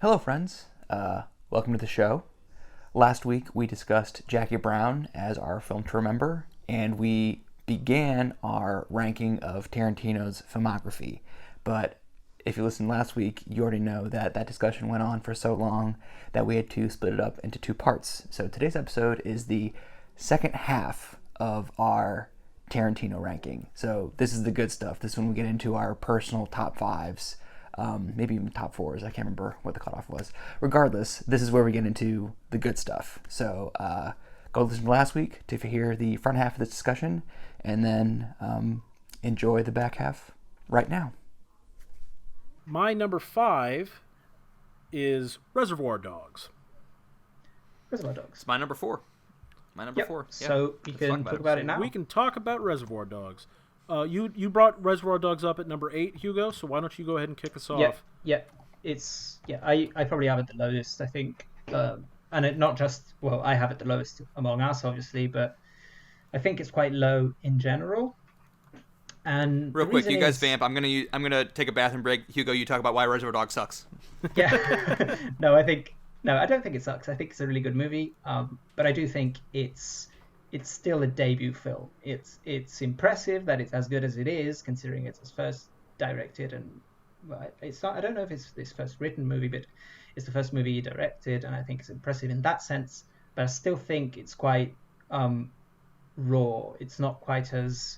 Hello, friends. Welcome to the show. Last week we discussed Jackie Brown as our film to remember, and we began our ranking of Tarantino's filmography. But if you listened last week, you already know that that discussion went on for so long that we had to split it up into two parts. So today's episode is the second half of our Tarantino ranking. So this is the good stuff. This is when we get into our personal top fives. Maybe even top fours. I can't remember what the cutoff was. Regardless, this is where we get into the good stuff. So go listen to last week to hear the front half of this discussion, and then enjoy the back half right now. My number 5 is Reservoir Dogs. Reservoir Dogs. It's my number 4. Yep. 4. Yeah. So we can talk about it now. We can talk about Reservoir Dogs. You brought Reservoir Dogs up at number 8, Hugo. So why don't you go ahead and kick us off? I probably have it the lowest. I think, and it not just I have it the lowest among us, obviously, but I think it's quite low in general. And real quick, you guys vamp. I'm gonna take a bathroom break. Hugo, you talk about why Reservoir Dogs sucks. Yeah. No, I don't think it sucks. I think it's a really good movie. But I do think it's still a debut film. It's impressive that it's as good as it is, considering it's his first directed and it's not. I don't know if it's his first written movie, but it's the first movie he directed, and I think it's impressive in that sense. But I still think it's quite raw. It's not quite as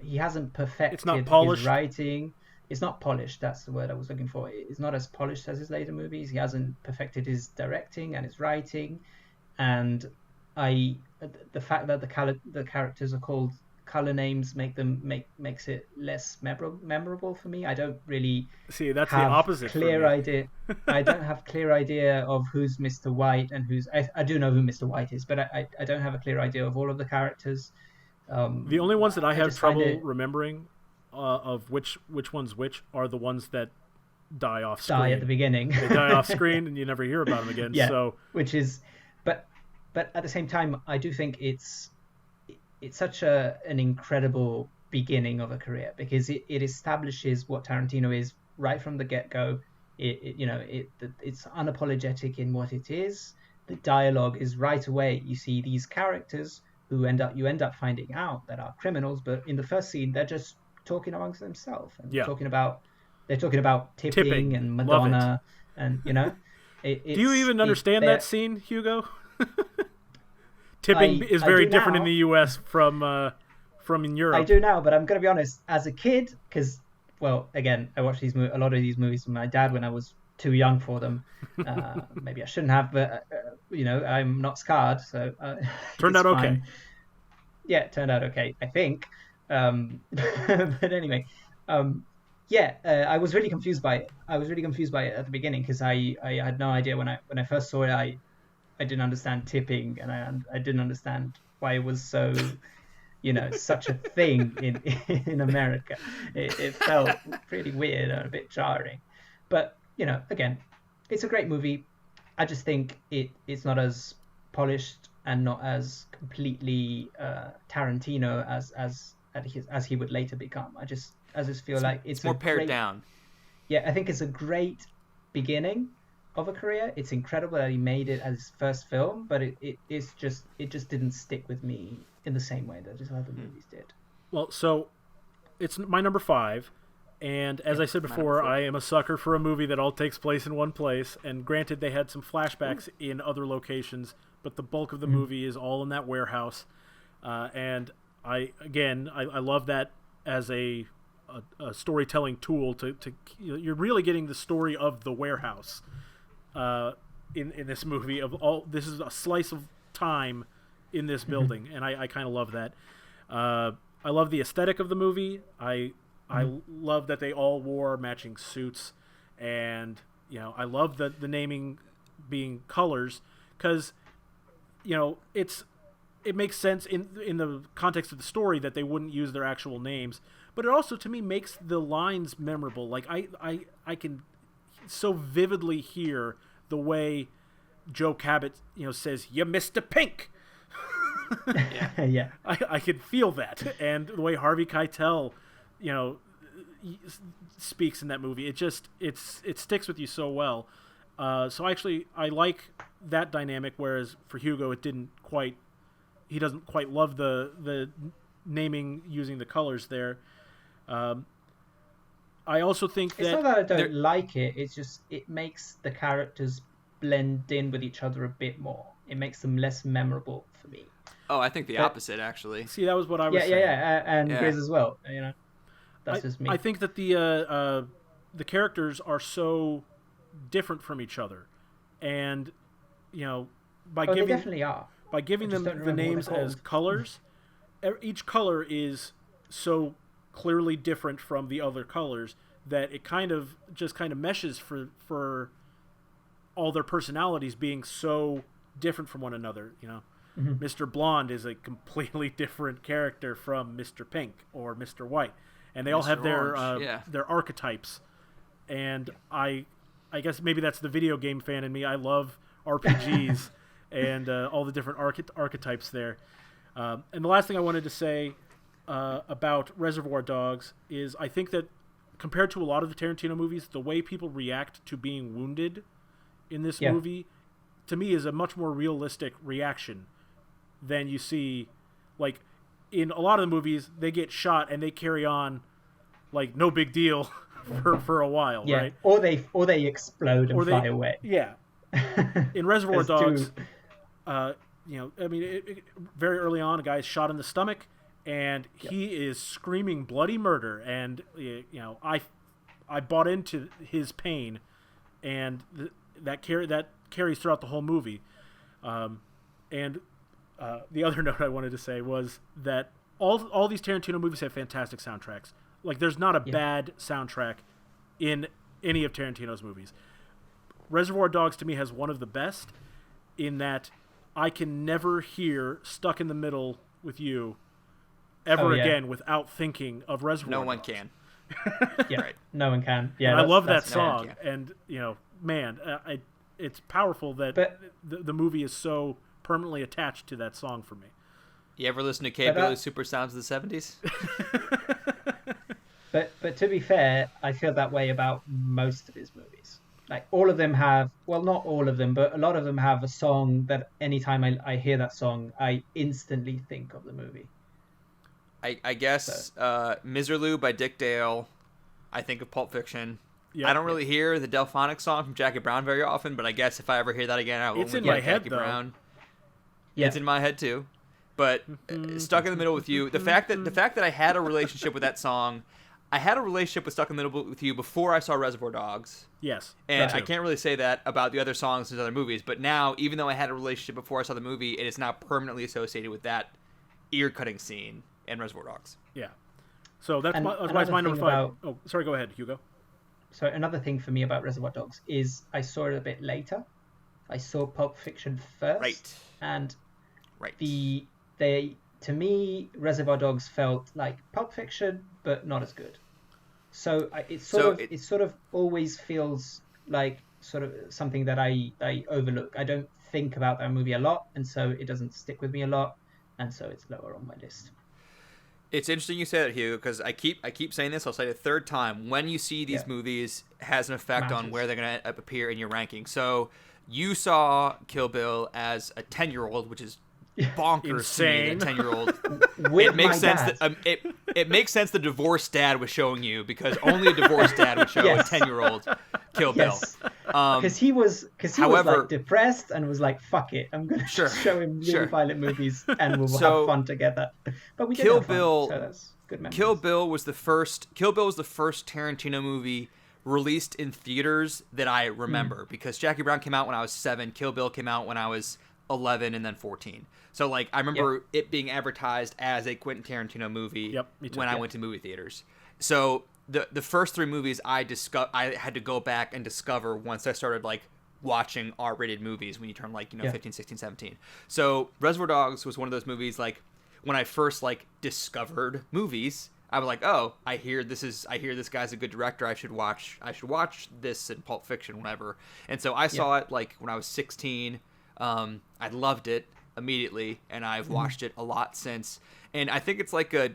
he hasn't perfected his writing. It's not polished. That's the word I was looking for. It's not as polished as his later movies. He hasn't perfected his directing and his writing, and the fact that the characters are called color names makes it less memorable for me. I don't really see that's the opposite. Clear idea. I don't have clear idea of who's Mr. White and who's. I do know who Mr. White is, but I don't have a clear idea of all of the characters. The only ones that I have trouble remembering of which one's which are the ones that die off screen. Die at the beginning. They die off screen and you never hear about them again. Yeah, so which is, but at the same time, I do think it's such an incredible beginning of a career, because it establishes what Tarantino is right from the get-go. It's unapologetic in what it is. The dialogue is right away. You see these characters who you end up finding out that are criminals, but in the first scene they're just talking amongst themselves and talking about tipping and Madonna, and do you even understand that scene, Hugo? Tipping is very different in the U.S. from in Europe. I do now, but I'm going to be honest. As a kid, because again, I watched a lot of these movies with my dad when I was too young for them. Maybe I shouldn't have, but I'm not scarred, so turned out fine. Okay. Yeah, it turned out okay, I think. But anyway, I was really confused by it. I was really confused by it at the beginning because I had no idea when I first saw it. I didn't understand tipping, and I didn't understand why it was so, such a thing in America. It felt pretty weird and a bit jarring. But again, it's a great movie. I just think it's not as polished and not as completely Tarantino as he would later become. I just feel like it's more pared down. Yeah, I think it's a great beginning of a career. It's incredible that he made it as his first film, but it just didn't stick with me in the same way that his other movies did. Well, so it's my number 5. And as I said before, I am a sucker for a movie that all takes place in one place. And granted, they had some flashbacks in other locations, but the bulk of the movie is all in that warehouse. And I love that as a storytelling tool. You're really getting the story of the warehouse in this movie. This is a slice of time in this building, and I kind of love that. I love the aesthetic of the movie. I love that they all wore matching suits, and I love the naming being colors, because it makes sense in the context of the story that they wouldn't use their actual names, but it also to me makes the lines memorable. Like I can so vividly hear the way Joe Cabot says, "You Mr. Pink." Yeah. I could feel that, and the way Harvey Keitel speaks in that movie. It sticks with you so well. So I like that dynamic, whereas for Hugo he doesn't quite love the naming using the colors there. I also think it's that not that I don't like it. It's just it makes the characters blend in with each other a bit more. It makes them less memorable for me. Oh, I think the opposite, actually. See, that was what I was saying. And Grizz as well. That's just me. I think that the characters are so different from each other, and they definitely are. By giving them the names as colors, each color is so clearly different from the other colors that it kind of meshes for all their personalities being so different from one another. Mr. Blonde is a completely different character from Mr. Pink or Mr. White, and they all have their archetypes. And I guess maybe that's the video game fan in me. I love RPGs and all the different archetypes there. And the last thing I wanted to say about Reservoir Dogs is I think that compared to a lot of the Tarantino movies, the way people react to being wounded in this movie, to me, is a much more realistic reaction than you see. Like, in a lot of the movies, they get shot and they carry on like no big deal for a while, right? Or they explode and fly away. Yeah. In Reservoir Dogs, very early on, a guy's shot in the stomach, and he is screaming bloody murder, and I bought into his pain, and that carries throughout the whole movie. And the other note I wanted to say was that all these Tarantino movies have fantastic soundtracks. Like, there's not a bad soundtrack in any of Tarantino's movies. Reservoir Dogs, to me, has one of the best in that I can never hear Stuck in the Middle with You ever again without thinking of Reservoir Dogs. No one can. Right. No one can. Yeah, I love that song. And, man, it's powerful that the movie is so permanently attached to that song for me. You ever listen to K. Billy's Super Sounds of the 70s? But to be fair, I feel that way about most of his movies. Like, all of them have, well, not all of them, but a lot of them have a song that anytime I hear that song, I instantly think of the movie. I guess Miserlou by Dick Dale. I think of Pulp Fiction. Yep. I don't really hear the Delphonic song from Jackie Brown very often, but I guess if I ever hear that again, I will. It's in my head, Jackie though. Brown. Yeah. It's in my head too. But Stuck in the Middle with You, the fact that I had a relationship with that song, I had a relationship with Stuck in the Middle with You before I saw Reservoir Dogs. Yes. And I can't really say that about the other songs in other movies, but now, even though I had a relationship before I saw the movie, it is now permanently associated with that ear-cutting scene in Reservoir Dogs. Yeah. So that's why it's my number 5. Oh, sorry, go ahead, Hugo. So another thing for me about Reservoir Dogs is I saw it a bit later. I saw Pulp Fiction first. Right. And right. To me, Reservoir Dogs felt like Pulp Fiction, but not as good. So it sort of always feels like sort of something that I overlook. I don't think about that movie a lot, and so it doesn't stick with me a lot, and so it's lower on my list. It's interesting you say that, Hugh, because I keep saying this. I'll say it a third time. When you see these movies, has an effect on where they're going to appear in your ranking. So you saw Kill Bill as a 10-year-old, which is bonkers. Insane. To me, a 10-year-old. It makes sense that it makes sense the divorced dad was showing you, because only a divorced dad would show a 10-year-old Kill Bill. Because he was like depressed and was like, "Fuck it, I'm gonna show him really violent movies and we'll have fun together." But we did have fun, so that's good memories. Kill Bill was the first Tarantino movie released in theaters that I remember, because Jackie Brown came out when I was 7, Kill Bill came out when I was 11 and then 14. So like I remember it being advertised as a Quentin Tarantino movie when I went to movie theaters. So the first 3 movies I had to go back and discover once I started like watching R-rated movies when you turn like 15, 16, 17. So Reservoir Dogs was one of those movies, like when I first like discovered movies, I was like, oh, I hear this guy's a good director. I should watch this in Pulp Fiction, whatever. And so I saw it like when I was 16. I loved it immediately, and I've watched it a lot since. And I think it's like a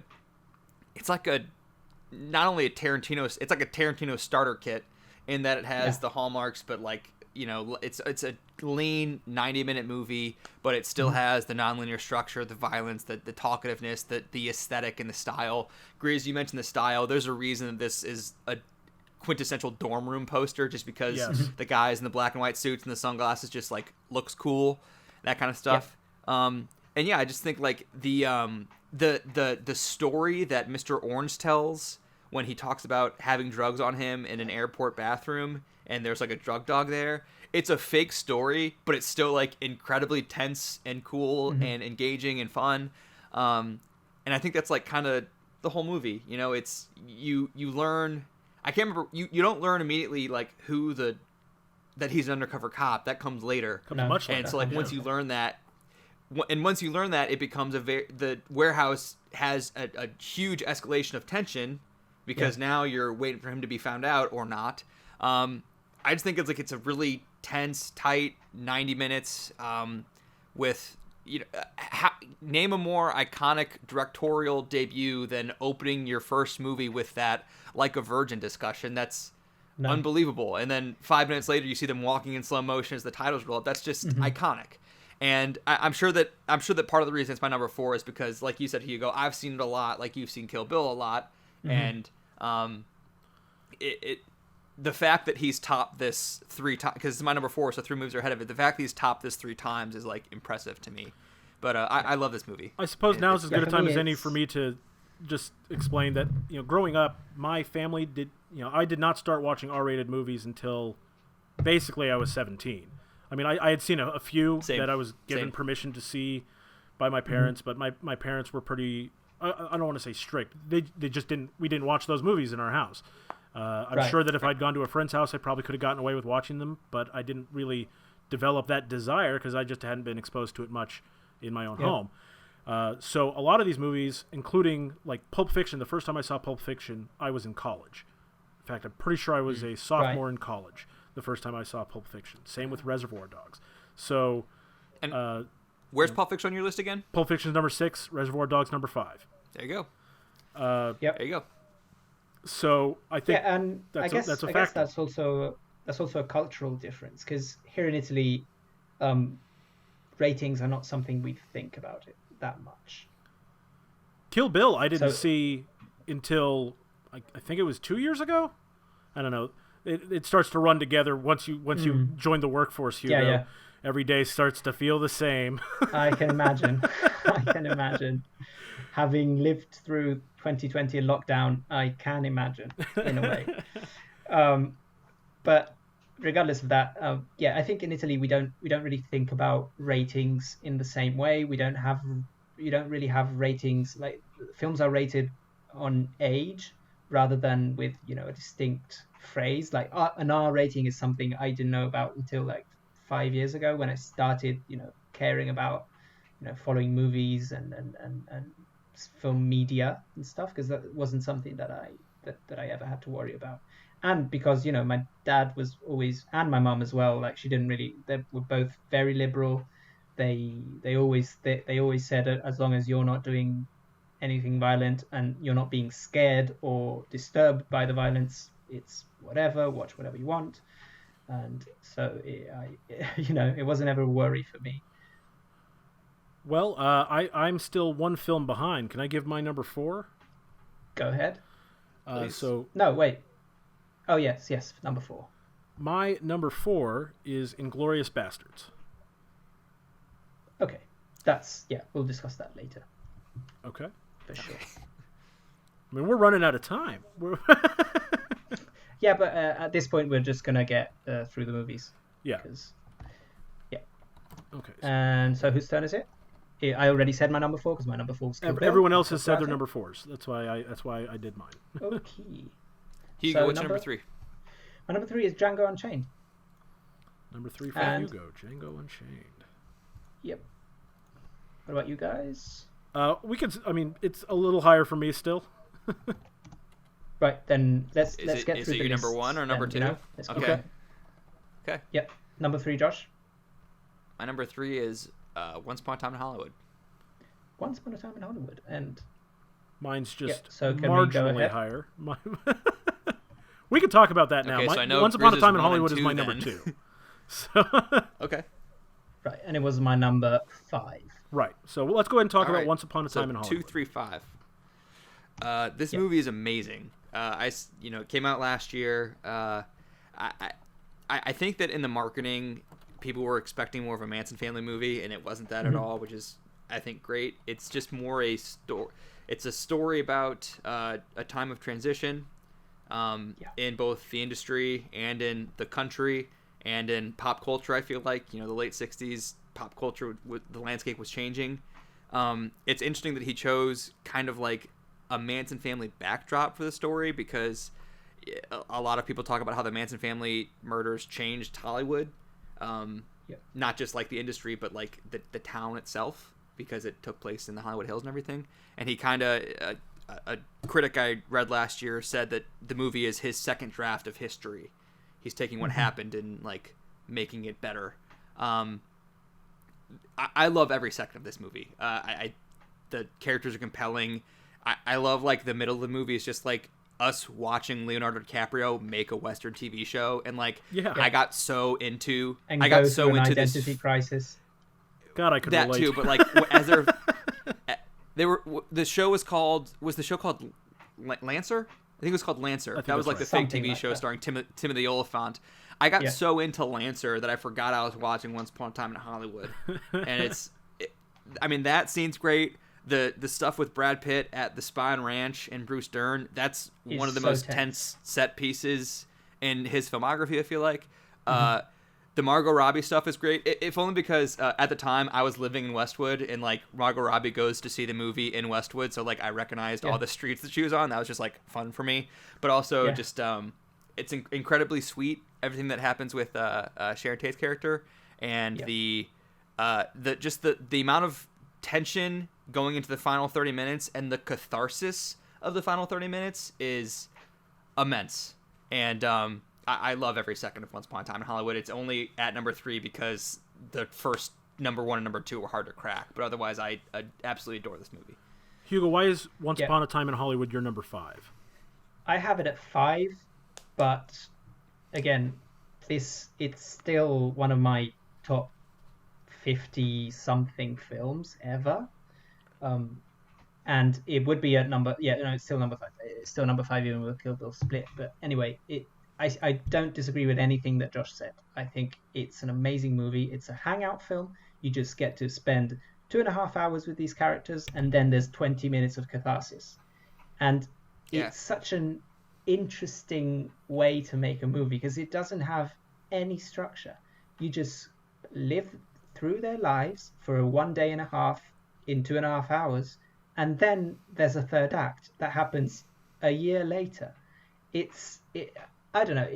not only a Tarantino, it's like a Tarantino starter kit in that it has Yeah. the hallmarks, but like, you know, it's a lean 90-minute movie, but it still has the nonlinear structure, the violence, the talkativeness, the aesthetic and the style. Grizz, you mentioned the style. There's a reason that this is a quintessential dorm room poster, just because Yes. the guys in the black and white suits and the sunglasses just like looks cool, that kind of stuff. And yeah, I just think like the story that Mr. Orange tells when he talks about having drugs on him in an airport bathroom and there's like a drug dog there. It's a fake story, but it's still like incredibly tense and cool and engaging and fun. And I think that's like kind of the whole movie. You know, it's you learn. I can't remember. You don't learn immediately like that he's an undercover cop. That comes later. Comes much later. And so like once you learn that, it becomes the warehouse has a huge escalation of tension because now you're waiting for him to be found out or not. I just think it's a really tense, tight 90 minutes with, you know, name a more iconic directorial debut than opening your first movie with that Like a Virgin discussion. That's unbelievable. And then 5 minutes later, you see them walking in slow motion as the titles roll up. That's just iconic. And I'm sure that part of the reason it's my number 4 is because, like you said, Hugo, I've seen it a lot. Like you've seen Kill Bill a lot, and the fact that he's topped this 3 times, because it's my number 4, so 3 movies are ahead of it. The fact that he's topped this 3 times is like impressive to me. But I love this movie. I suppose now is as good a time as any it's- for me to just explain that, you know, growing up, my family I did not start watching R-rated movies until basically I was 17. I mean, I had seen a few that I was given permission to see by my parents, but my parents were pretty, I don't want to say strict. They just we didn't watch those movies in our house. I'm sure that if I'd gone to a friend's house, I probably could have gotten away with watching them, but I didn't really develop that desire because I just hadn't been exposed to it much in my own home. So a lot of these movies, including like Pulp Fiction, the first time I saw Pulp Fiction, I was in college. In fact, I'm pretty sure I was a sophomore in college the first time I saw Pulp Fiction. Same with Reservoir Dogs. So, and where's Pulp Fiction on your list again? Pulp Fiction's number 6, Reservoir Dogs number 5. There you go. There you go. So I think and that's I guess a I factor. guess that's also a cultural difference because here in Italy, ratings are not something we think about it that much. Kill Bill I didn't see until I think it was 2 years ago. I don't know. It starts to run together once you join the workforce, Hugo. Yeah. Every day starts to feel the same. I can imagine. Having lived through 2020 in lockdown, I can imagine in a way. But regardless of that, I think in Italy we don't really think about ratings in the same way. You don't really have ratings, like films are rated on age rather than with, you know, a distinct phrase. Like an R rating is something I didn't know about until like 5 years ago when I started, you know, caring about, you know, following movies and film media and stuff, because that wasn't something that I ever had to worry about. And because, you know, my dad was always, and my mum as well, like they were both very liberal. They always said, as long as you're not doing anything violent and you're not being scared or disturbed by the violence, it's whatever, watch whatever you want. And so it wasn't ever a worry for me. Well, I'm still one film behind. Can I give my number 4? Go ahead. No, wait. Oh, yes, number 4. My number 4 is Inglourious Bastards. Okay. We'll discuss that later. Okay. For sure. I mean, we're running out of time. Yeah, but at this point, we're just going to get through the movies. Yeah. Okay. And so whose turn is it? I already said my number 4 because my number 4 was Kill Bill. Everyone else has said their number 4s. That's why I did mine. Okay. Hugo, what's your number 3? My number 3 is Django Unchained. Number 3 for Hugo, Django Unchained. Yep. What about you guys? It's a little higher for me still. Right, then let's get through the list. Is it your number 1 or number 2? You know? Okay. Yep. Number 3, Josh? My number 3 is Once Upon a Time in Hollywood. Once Upon a Time in Hollywood. And Mine's just so can we go marginally ahead? higher. We can talk about that now. Okay, so I know Once Upon a Grizz Time in is 1 and Hollywood is 2 my number then. 2. So Okay. Right, and it was my number 5. right. So let's go ahead and talk All about right. Once Upon a So Time in Hollywood. 2, 3, 5. This movie is amazing. It came out last year. I think that in the marketing, people were expecting more of a Manson family movie, and it wasn't that at all, which is, I think, great. It's just more a story. It's a story about a time of transition in both the industry and in the country and in pop culture. I feel like, the late 60s pop culture, the landscape was changing. It's interesting that he chose kind of like a Manson family backdrop for the story, because a lot of people talk about how the Manson family murders changed Hollywood. Not just like the industry, but like the town itself, because it took place in the Hollywood Hills and everything. And he kind of, a critic I read last year said that the movie is his second draft of history. He's taking what happened and like making it better. I love every second of this movie. The characters are compelling. I love like the middle of the movie is just like us watching Leonardo DiCaprio make a Western TV show, and like I got so into And I go got so through an into identity this crisis. God, I could that relate. too, but like as the show was the show called Lancer? I think it was called Lancer. That was like the fake Something TV like show that. starring Timothy Olyphant. I got so into Lancer that I forgot I was watching Once Upon a Time in Hollywood. And that scene's great. The stuff with Brad Pitt at the Spine Ranch and Bruce Dern, that's one of the so most tense. tense set pieces in his filmography, I feel like. The Margot Robbie stuff is great, if only because at the time I was living in Westwood, and like Margot Robbie goes to see the movie in Westwood, so like I recognized all the streets that she was on. That was just like fun for me, but also just it's incredibly sweet, everything that happens with Sharon Tate's character, and the amount of tension going into the final 30 minutes and the catharsis of the final 30 minutes is immense. And I love every second of Once Upon a Time in Hollywood. It's only at number 3 because the first number 1 and number 2 were hard to crack, but otherwise I absolutely adore this movie. Hugo, why is Once Upon a Time in Hollywood your number 5? I have it at 5, but again, it's still one of my top 50-something films ever. And it would be at it's still number 5. It's still number 5 even with Kill Bill split. But anyway, I don't disagree with anything that Josh said. I think it's an amazing movie. It's a hangout film. You just get to spend 2.5 hours with these characters, and then there's 20 minutes of catharsis. And it's such an interesting way to make a movie, because it doesn't have any structure. You just live through their lives for a 1.5 days in 2.5 hours, and then there's a third act that happens a year later. I don't know.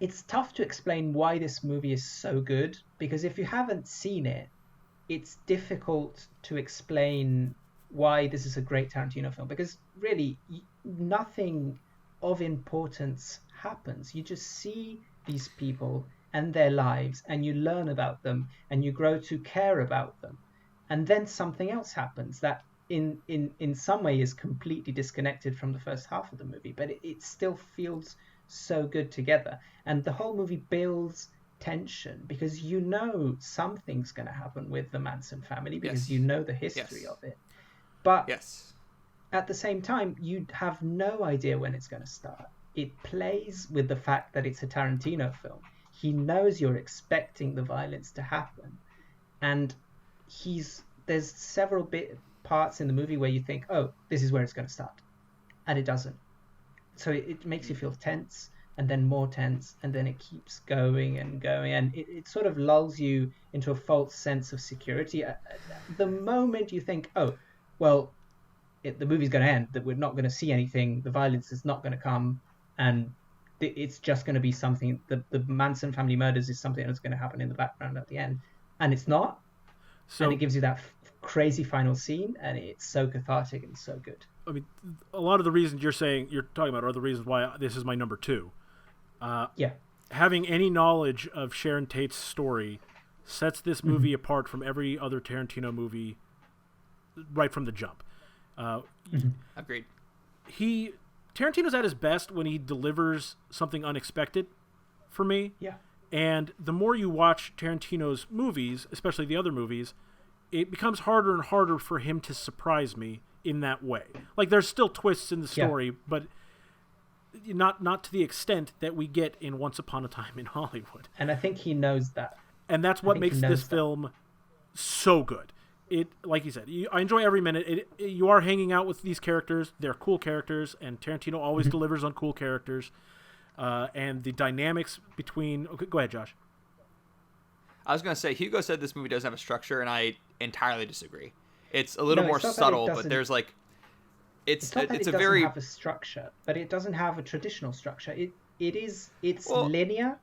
It's tough to explain why this movie is so good, because if you haven't seen it, it's difficult to explain why this is a great Tarantino film, because really nothing of importance happens. You just see these people and their lives, and you learn about them, and you grow to care about them, and then something else happens that in some way is completely disconnected from the first half of the movie, but it still feels so good together. And the whole movie builds tension, because you know something's going to happen with the Manson family, because you know the history of it. But at the same time, you have no idea when it's going to start. It plays with the fact that it's a Tarantino film. He knows you're expecting the violence to happen, and there's several parts in the movie where you think, oh, this is where it's going to start, and it doesn't. So it makes you feel tense, and then more tense, and then it keeps going and going, and it sort of lulls you into a false sense of security. The moment you think, oh, well, the movie's going to end, that we're not going to see anything, the violence is not going to come, and it's just going to be something, the Manson family murders is something that's going to happen in the background at the end, and it's not. And it gives you that crazy final scene, and it's so cathartic and so good. I mean, a lot of the reasons you're talking about are the reasons why this is my number 2. Having any knowledge of Sharon Tate's story sets this movie apart from every other Tarantino movie right from the jump. Agreed. Tarantino's at his best when he delivers something unexpected for me. Yeah. And the more you watch Tarantino's movies, especially the other movies, it becomes harder and harder for him to surprise me in that way. Like, there's still twists in the story, but not to the extent that we get in Once Upon a Time in Hollywood. And I think he knows that. And that's what makes this film so good. It, like you said, I enjoy every minute. You are hanging out with these characters. They're cool characters, and Tarantino always delivers on cool characters. And the dynamics between... Okay, go ahead, Josh. I was going to say, Hugo said this movie doesn't have a structure, and I entirely disagree. It's a little more subtle, but there's like... It's not that it's it a very... doesn't have a structure, but it doesn't have a traditional structure. It's linear,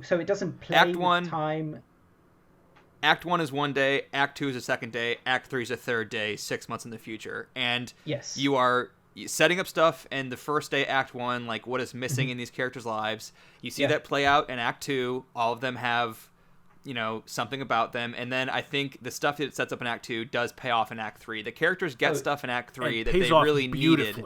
so it doesn't play with time. Act 1 is one day, Act 2 is a second day, Act 3 is a third day, 6 months in the future. And you are setting up stuff in the first day, Act 1, like what is missing in these characters' lives. You see that play out in Act 2. All of them have, something about them. And then I think the stuff that it sets up in Act 2 does pay off in Act 3. The characters get stuff in Act 3 that they really needed.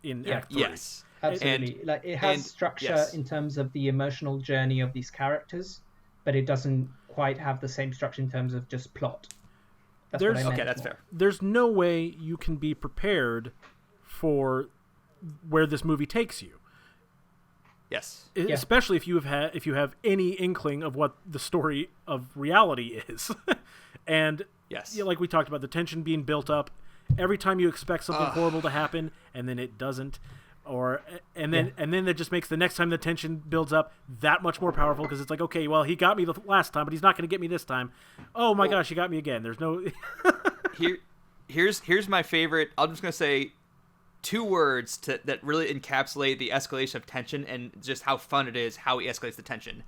In Act 3. Yes. Absolutely. It has structure in terms of the emotional journey of these characters, but it doesn't quite have the same structure in terms of just plot. That's fair. There's no way you can be prepared for where this movie takes you. Yes. Especially if you have any inkling of what the story of reality is. And like we talked about, the tension being built up every time you expect something horrible to happen and then it doesn't. And then that just makes the next time the tension builds up that much more powerful, because it's like, okay, well, he got me the last time, but he's not going to get me this time. Oh my gosh, he got me again. There's no. Here's my favorite. I'm just going to say 2 words that really encapsulate the escalation of tension and just how fun it is, how he escalates the tension.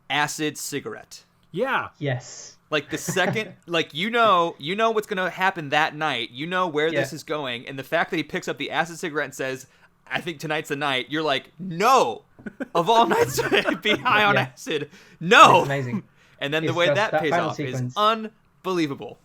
Acid cigarette. Yeah. Yes. Like the second, like you know what's gonna happen that night. You know where this is going, and the fact that he picks up the acid cigarette and says, "I think tonight's the night." You're like, "No, of all nights to be high on acid, no." It's amazing. And then the way that pays off is unbelievable.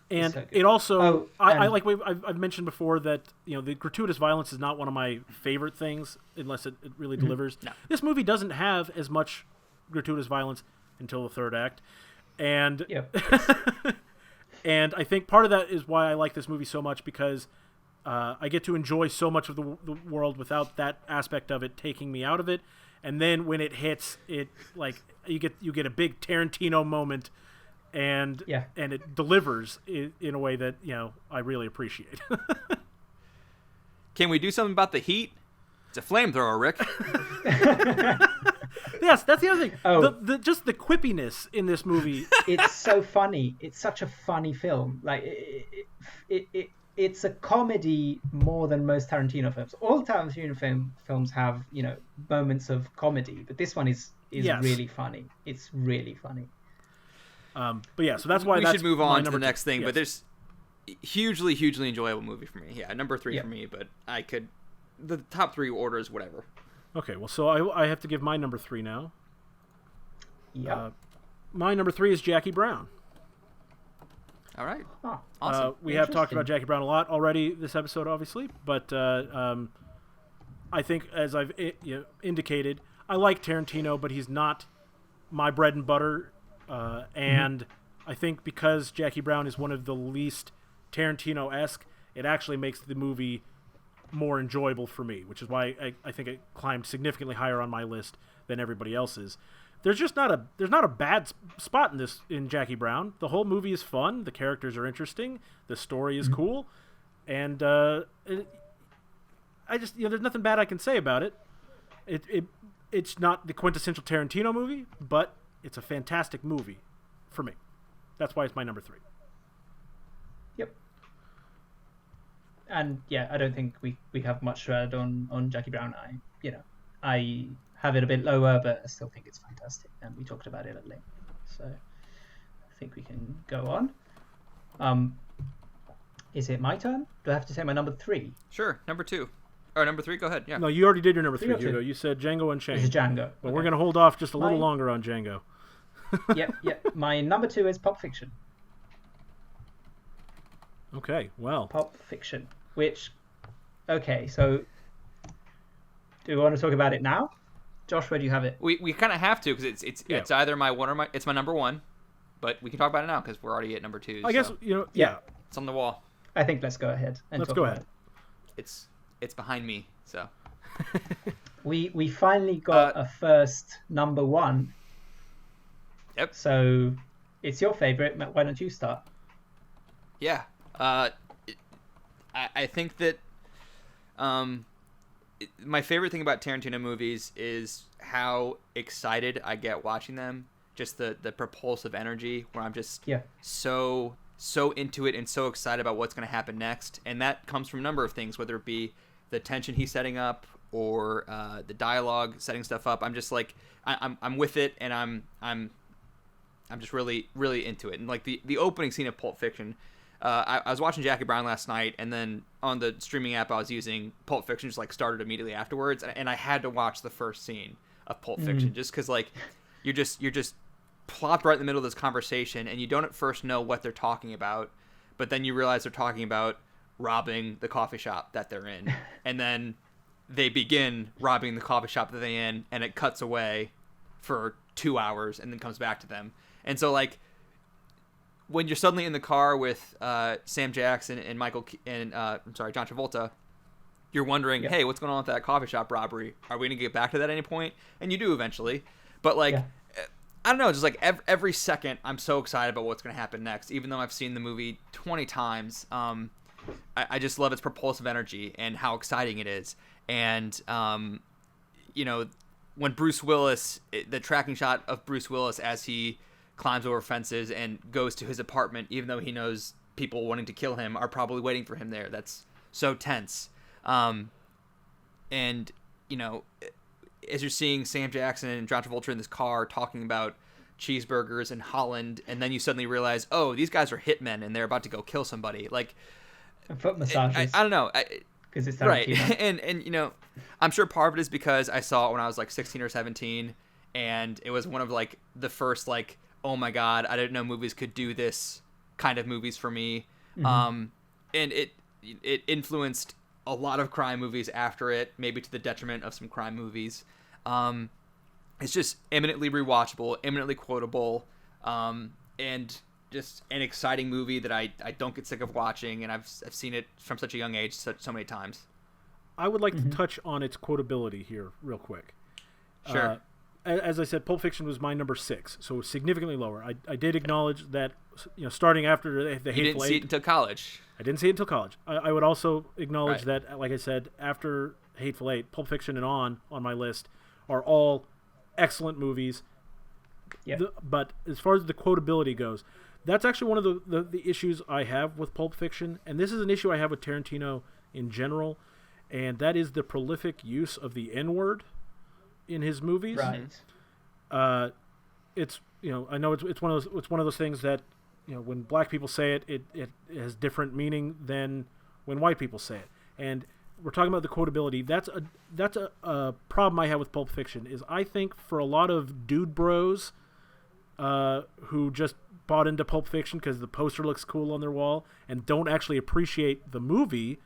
And it also, I've mentioned before that the gratuitous violence is not one of my favorite things unless it really delivers. No. This movie doesn't have as much gratuitous violence until the third act. And and I think part of that is why I like this movie so much, because I get to enjoy so much of the world without that aspect of it taking me out of it. And then when it hits, it like you get a big Tarantino moment, and it delivers in a way that I really appreciate. Can we do something about the heat? It's a flamethrower, Rick. Yes, that's the other thing. Just the quippiness in this movie. It's so funny. It's such a funny film. Like it's a comedy more than most Tarantino films. All Tarantino films have moments of comedy, but this one is really funny. It's really funny. So that's why we should move on to the next thing. Yes. But there's hugely enjoyable movie for me. Yeah, number 3 for me. But the top 3 orders, whatever. Okay, well, so I have to give my number 3 now. Yeah. My number 3 is Jackie Brown. All right. Awesome. We have talked about Jackie Brown a lot already this episode, obviously, but I think, as I've indicated, I like Tarantino, but he's not my bread and butter. And I think because Jackie Brown is one of the least Tarantino-esque, it actually makes the movie more enjoyable for me, which is why I think it climbed significantly higher on my list than everybody else's. There's not a bad spot in Jackie Brown. The whole movie is fun. The characters are interesting. The story is cool, and I just there's nothing bad I can say about it. It's not the quintessential Tarantino movie, but it's a fantastic movie for me. That's why it's my number 3. Yep. And I don't think we have much to add on Jackie Brown. I have it a bit lower, but I still think it's fantastic, and we talked about it at length. So I think we can go on. Is it my turn? Do I have to say my number 3? Sure, number 2. Or number 3, go ahead. Yeah. No, you already did your number 3, 3 or 2? Hugo. You said Django Unchained. This is Django. But we're going to hold off just a little longer on Django. Yep. My number 2 is Pulp Fiction. Okay, well. Pulp Fiction. Which, okay, so do we want to talk about it now? Josh, where do you have it? We kind of have to because it's either my one or it's my number one, but we can talk about it now because we're already at number two. I guess yeah, it's on the wall. I think let's go ahead and let's talk go about ahead. it. It's behind me, so we finally got a first number one. Yep. So it's your favorite. Why don't you start? Yeah. I think that my favorite thing about Tarantino movies is how excited I get watching them. Just the propulsive energy where I'm just so into it and so excited about what's going to happen next. And that comes from a number of things, whether it be the tension he's setting up or the dialogue setting stuff up. I'm just like I'm with it, and I'm just really into it. And like the opening scene of Pulp Fiction. I was watching Jackie Brown last night, and then on the streaming app I was using, Pulp Fiction just like started immediately afterwards, and I had to watch the first scene of Pulp Fiction just because like you're just plopped right in the middle of this conversation, and you don't at first know what they're talking about, but then you realize they're talking about robbing the coffee shop that they're in, and then they begin robbing the coffee shop that they're in, and it cuts away for 2 hours and then comes back to them. And so like when you're suddenly in the car with Sam Jackson and John Travolta, you're wondering, hey, what's going on with that coffee shop robbery? Are we going to get back to that at any point? And you do eventually. But, like, I don't know, just like every second I'm so excited about what's going to happen next, even though I've seen the movie 20 times. I just love its propulsive energy and how exciting it is. And, when Bruce Willis, the tracking shot of Bruce Willis as he climbs over fences and goes to his apartment, even though he knows people wanting to kill him are probably waiting for him there. That's so tense. And, as you're seeing Sam Jackson and John Travolta in this car talking about cheeseburgers in Holland, and then you suddenly realize, oh, these guys are hitmen and they're about to go kill somebody. Like, and foot massages. I don't know. Because it's right. Tarantino. And I'm sure part of it is because I saw it when I was like 16 or 17, and it was one of like the first like, oh my God, I didn't know movies could do this kind of movies for me. Mm-hmm. And it influenced a lot of crime movies after it, maybe to the detriment of some crime movies. It's just eminently rewatchable, eminently quotable, and just an exciting movie that I don't get sick of watching, and I've seen it from such a young age so many times. I would like to touch on its quotability here real quick. Sure. As I said, Pulp Fiction was my number 6, so significantly lower. I did acknowledge that, starting after the Hateful Eight. You didn't see it until college. I didn't see it until college. I would also acknowledge that, like I said, after Hateful Eight, Pulp Fiction and on my list are all excellent movies. Yeah. But as far as the quotability goes, that's actually one of the issues I have with Pulp Fiction, and this is an issue I have with Tarantino in general, and that is the prolific use of the N-word in his movies. Right. It's I know it's one of those things that when black people say it has different meaning than when white people say it. And we're talking about the quotability. That's a problem I have with Pulp Fiction. Is I think for a lot of dude bros who just bought into Pulp Fiction because the poster looks cool on their wall and don't actually appreciate the movie.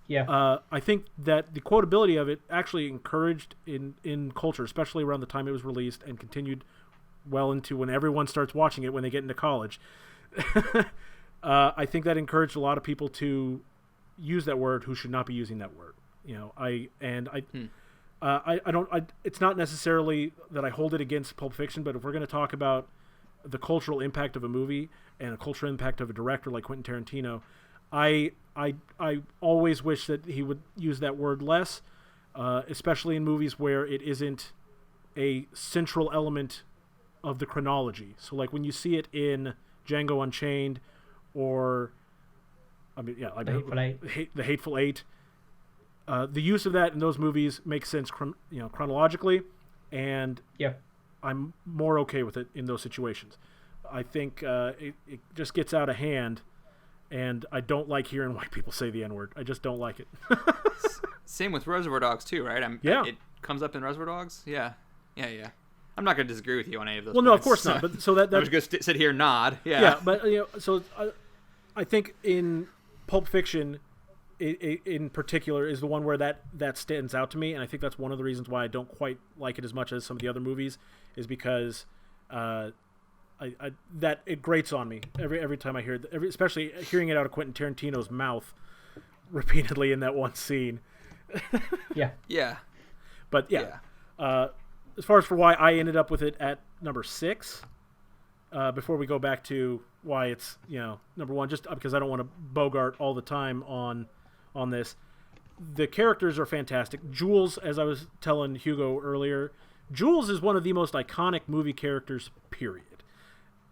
Yeah. I think that the quotability of it actually encouraged in culture, especially around the time it was released, and continued well into when everyone starts watching it when they get into college. I think that encouraged a lot of people to use that word who should not be using that word. It's not necessarily that I hold it against Pulp Fiction, but if we're going to talk about the cultural impact of a movie and a cultural impact of a director like Quentin Tarantino, I always wish that he would use that word less, especially in movies where it isn't a central element of the chronology. So like when you see it in Django Unchained or The Hateful Eight, the use of that in those movies makes sense chronologically, and I'm more okay with it in those situations. I think it just gets out of hand, and I don't like hearing white people say the N-word. I just don't like it. Same with Reservoir Dogs too, right? It comes up in Reservoir Dogs. Yeah. I'm not going to disagree with you on any of those. Well, points, no, of course not. But so that I was going to sit here and nod. Yeah. Yeah, but I think in Pulp Fiction, in particular, is the one where that stands out to me, and I think that's one of the reasons why I don't quite like it as much as some of the other movies, is because that it grates on me every time I hear it, especially hearing it out of Quentin Tarantino's mouth repeatedly in that one scene. Yeah. But as far as for why I ended up with it at number 6, before we go back to why it's number 1, just because I don't want to bogart all the time on this. The characters are fantastic. Jules, as I was telling Hugo earlier, Jules is one of the most iconic movie characters, period.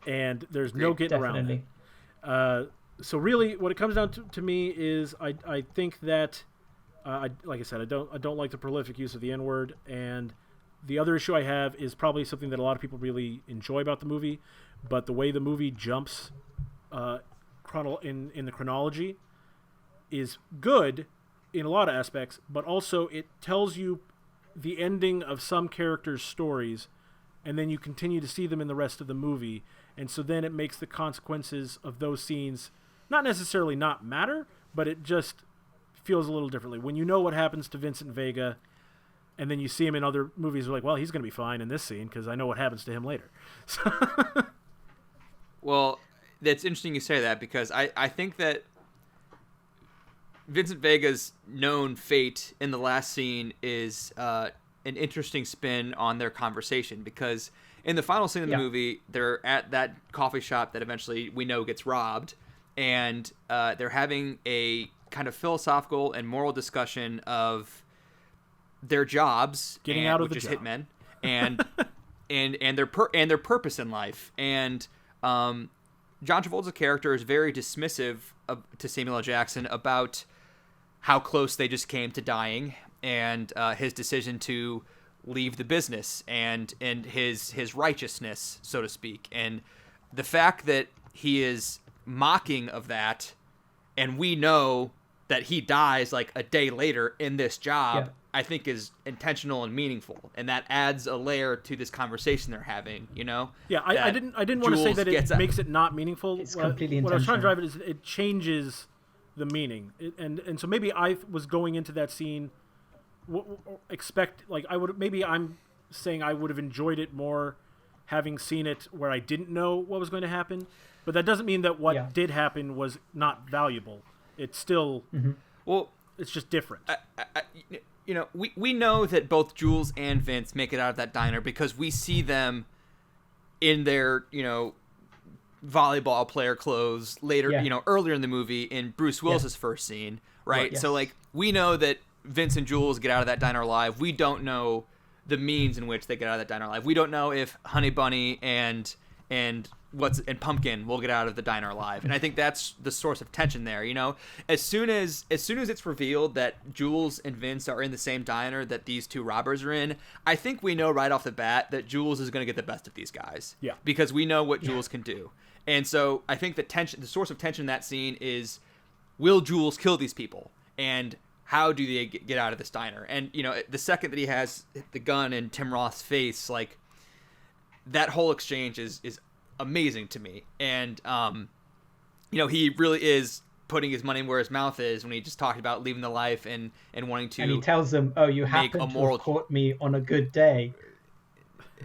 And there's no getting around it. So really, what it comes down to me is I think that, like I said, I don't like the prolific use of the N-word, and the other issue I have is probably something that a lot of people really enjoy about the movie, but the way the movie jumps in the chronology is good in a lot of aspects, but also it tells you the ending of some characters' stories, and then you continue to see them in the rest of the movie, and so then it makes the consequences of those scenes not necessarily not matter, but it just feels a little differently. When you know what happens to Vincent Vega, and then you see him in other movies, you're like, well, he's going to be fine in this scene because I know what happens to him later. Well, that's interesting you say that, because I think that Vincent Vega's known fate in the last scene is an interesting spin on their conversation, because in the final scene of the movie, they're at that coffee shop that eventually we know gets robbed, and they're having a kind of philosophical and moral discussion of their jobs, getting out of which the is job. hitmen, and their purpose in life. And John Travolta's character is very dismissive to Samuel L. Jackson about how close they just came to dying, and his decision to leave the business, and his righteousness, so to speak, and the fact that he is mocking of that, and we know that he dies like a day later in this job, I think is intentional and meaningful, and that adds a layer to this conversation they're having. Yeah, I didn't want to say that it makes it not meaningful. It's completely intentional. What I was trying to drive at is it changes the meaning, and so maybe I was going into that scene I'm saying I would have enjoyed it more having seen it where I didn't know what was going to happen, but that doesn't mean that what did happen was not valuable. It's still well, it's just different. We know that both Jules and Vince make it out of that diner because we see them in their volleyball player clothes later, earlier in the movie in Bruce Willis's first scene, right? Yes. So like we know that Vince and Jules get out of that diner alive. We don't know the means in which they get out of that diner alive. We don't know if Honey Bunny and Pumpkin will get out of the diner alive. And I think that's the source of tension there. As soon as it's revealed that Jules and Vince are in the same diner that these two robbers are in, I think we know right off the bat that Jules is going to get the best of these guys. Yeah. Because we know what Jules can do. And so I think the source of tension in that scene is, will Jules kill these people? And how do they get out of this diner? And, the second that he has the gun in Tim Roth's face, like, that whole exchange is amazing to me. And, he really is putting his money where his mouth is when he just talked about leaving the life and wanting to. And he tells them, "Oh, you happen to have caught me on a good day."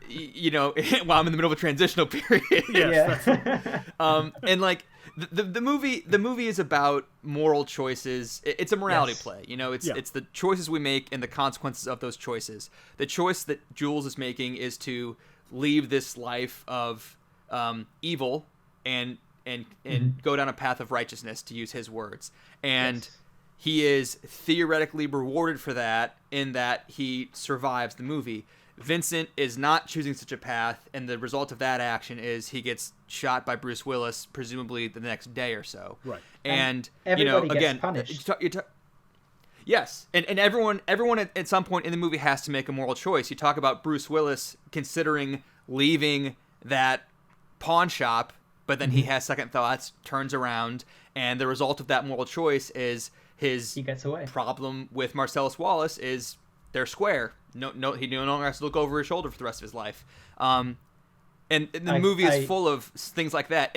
While I'm in the middle of a transitional period. Yes. And like the movie is about moral choices. It's a morality play. It's the choices we make and the consequences of those choices. The choice that Jules is making is to leave this life of evil and go down a path of righteousness, to use his words. And he is theoretically rewarded for that in that he survives the movie. Vincent is not choosing such a path, and the result of that action is he gets shot by Bruce Willis, presumably the next day or so. Right. And everybody gets again, punished. yes, and everyone at some point in the movie has to make a moral choice. You talk about Bruce Willis considering leaving that pawn shop, but then he has second thoughts, turns around, and the result of that moral choice is he gets away. Problem with Marcellus Wallace is they're square. No, he no longer has to look over his shoulder for the rest of his life. And the movie is full of things like that.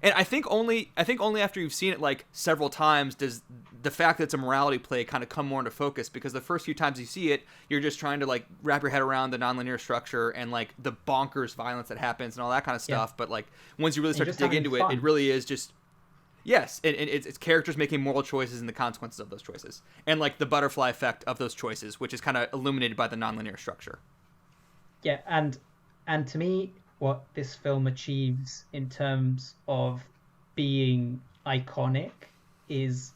And I think only after you've seen it like several times does the fact that it's a morality play kind of come more into focus, because the first few times you see it, you're just trying to like wrap your head around the nonlinear structure and like the bonkers violence that happens and all that kind of stuff. But like once you really start to dig into it, it really is just yes, and it's characters making moral choices and the consequences of those choices, and like the butterfly effect of those choices, which is kind of illuminated by the nonlinear structure. Yeah, and to me, what this film achieves in terms of being iconic is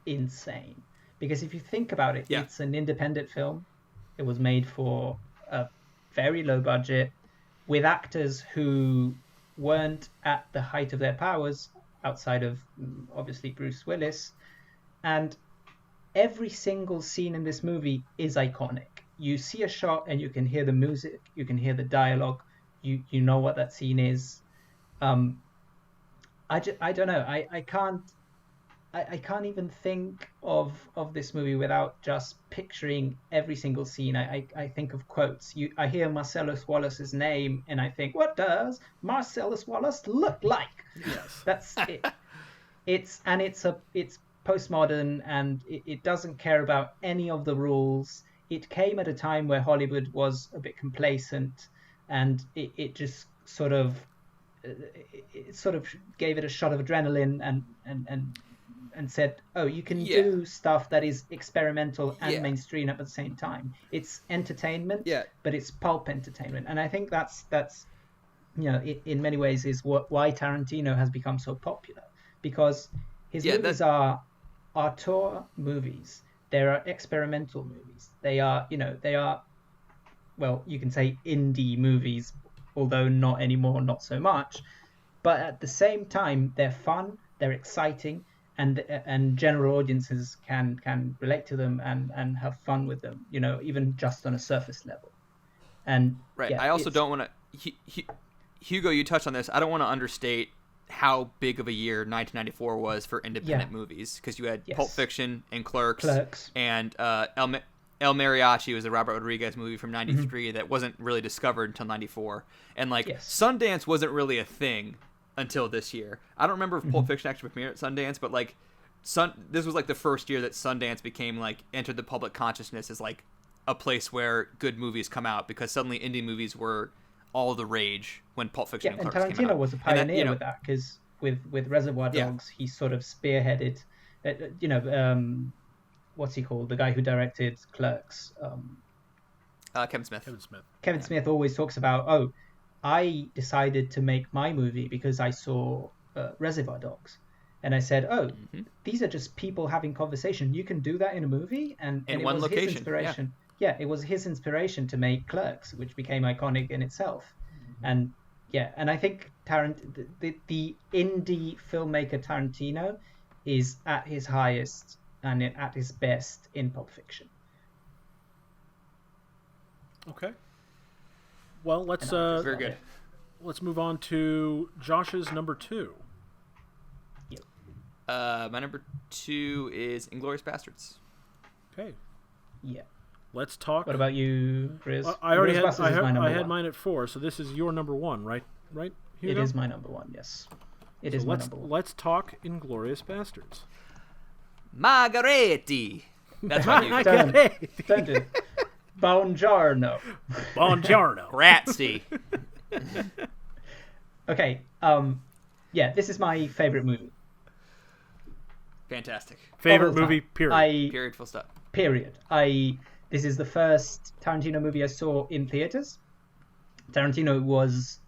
insane. Because if you think about it, it's an independent film. It was made for a very low budget with actors who weren't at the height of their powers outside of obviously Bruce Willis, and every single scene in this movie is iconic. You see a shot and you can hear the music, you can hear the dialogue, you know what that scene is. I don't know. I can't even think of this movie without just picturing every single scene. I think of quotes. I hear Marcellus Wallace's name and I think, what does Marcellus Wallace look like? Yes, that's it. It's postmodern, and it doesn't care about any of the rules. It came at a time where Hollywood was a bit complacent, and it just sort of gave it a shot of adrenaline and said, oh, you can do stuff that is experimental and mainstream at the same time. It's entertainment, but it's pulp entertainment. And I think that's in many ways is why Tarantino has become so popular, because his movies are auteur movies. They are experimental movies. They are, well, you can say indie movies, although not anymore, not so much. But at the same time, they're fun, they're exciting, and general audiences can relate to them and have fun with them, even just on a surface level. And I also don't want to... Hugo, you touched on this. I don't want to understate how big of a year 1994 was for independent movies, because you had Pulp Fiction and Clerks. And El Mariachi was a Robert Rodriguez movie from 93 that wasn't really discovered until 94. And Sundance wasn't really a thing until this year. I don't remember if Pulp Fiction actually premiered at Sundance, but this was like the first year that Sundance became entered the public consciousness as like a place where good movies come out, because suddenly indie movies were all the rage when Pulp Fiction and Clerks came out. And Tarantino was a pioneer with that, because with Reservoir Dogs, he sort of spearheaded, what's he called? The guy who directed Clerks. Kevin Smith. Kevin Smith always talks about, I decided to make my movie because I saw Reservoir Dogs. And I said, these are just people having conversation. You can do that in a movie? And in it one was location. His inspiration. Yeah, it was his inspiration to make Clerks, which became iconic in itself. And I think the indie filmmaker Tarantino is at his highest and at his best in Pulp Fiction. Okay. Well, let's very good. Let's move on to Josh's number 2. Yep. My number 2 is Inglourious Basterds. Okay. Yeah. Let's talk. What about you, Chris? I already had. I had mine at 4, so this is your number 1, right? Right. Hugo? It is my number 1. Yes. It is my number 1. Let's talk Inglourious Basterds. Margaretti. That's my new. Don't do it. Buongiorno. Buongiorno. Grazie. Okay. This is my favorite movie. Fantastic. Favorite movie. Period. Period. Full stop. Period. This is the first Tarantino movie I saw in theaters. Tarantino was